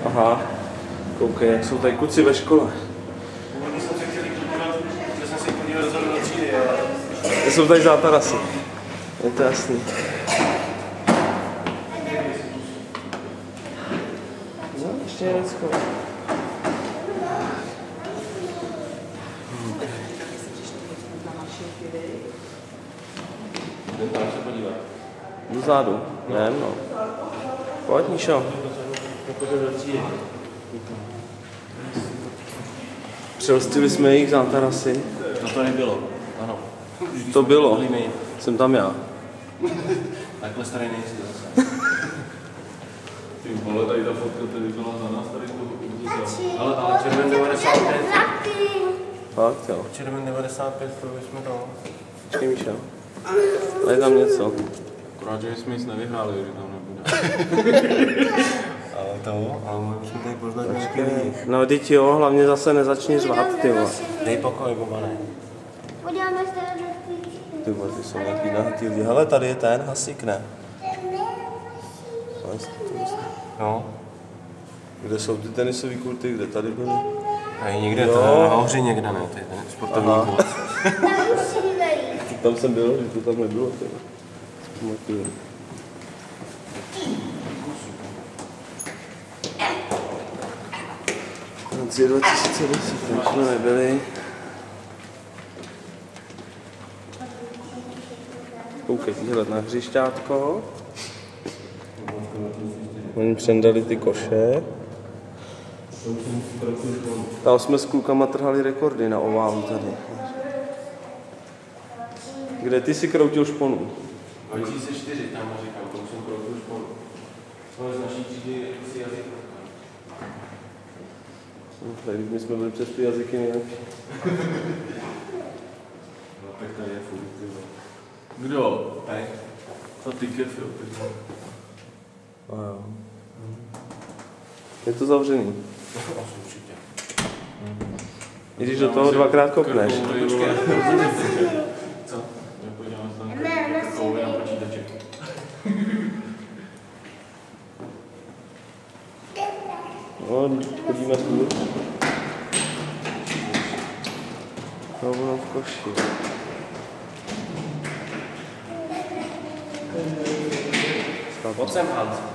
Aha. Koukej, jak jsou tady kluci ve škole. Původně jsme se chtěli podívat, že jsem si podíval do třídy, ale... Jsou tady zátarasy. Je to jasný. No, ještě jeden schod. Jdem tam se podívat. Dozadu. Jdem, no. Pojď, Míšo. Přelstili jsme jich zátarasy. To tady bylo, ano. To bylo. Jsem tam já. Takhle starý nejsi zase. Ty vole, tady ta fotka tady byla za nás, tady to Ale červen 95. Fakt, jo. Červen 95, to bychom to... Počkej, Míšo. Daj tam něco. akorát, že jsme nic nevyhráli, že tam nebude. Ale musíme tady poznat nějaký lidi. No, teď jo, hlavně zase nezačni řvát, ty vole. Dej pokoj, Bobane. Podíváme se na Ty vole, ty jsou nějaký nahý lidi. Hele, tady je ten hasík, ne? No. Kde jsou ty tenisový kurty, kde tady byly? Tady někde, to nahoře někde, ne? To je ten sportovní klub. Tam jsem byl, že to tam nebylo. Pamatuju. Francie 2010, tam jsme nebyli. Koukej, tyhle na hřišťátko. Oni přendali ty koše. Tam jsme s klukama trhali rekordy na oválu tady. Kde ty si kroutil šponu? 2004 tam říkám, to jsem kroutil šponu. Jsme z naší třídy si jazyk. Tady my jsme byli přes ty jazyky nejlepší. No, tak tady je furt, ty vole. Kdo? Tady. To ty kefil, ty vole. A jo. Je to zavřený. Určitě. I když do toho dvakrát kopneš. Co? Podíváme se tam kouli na počítače. No, chodíme spolu. No, ono v koši. Pojď sem, Hans.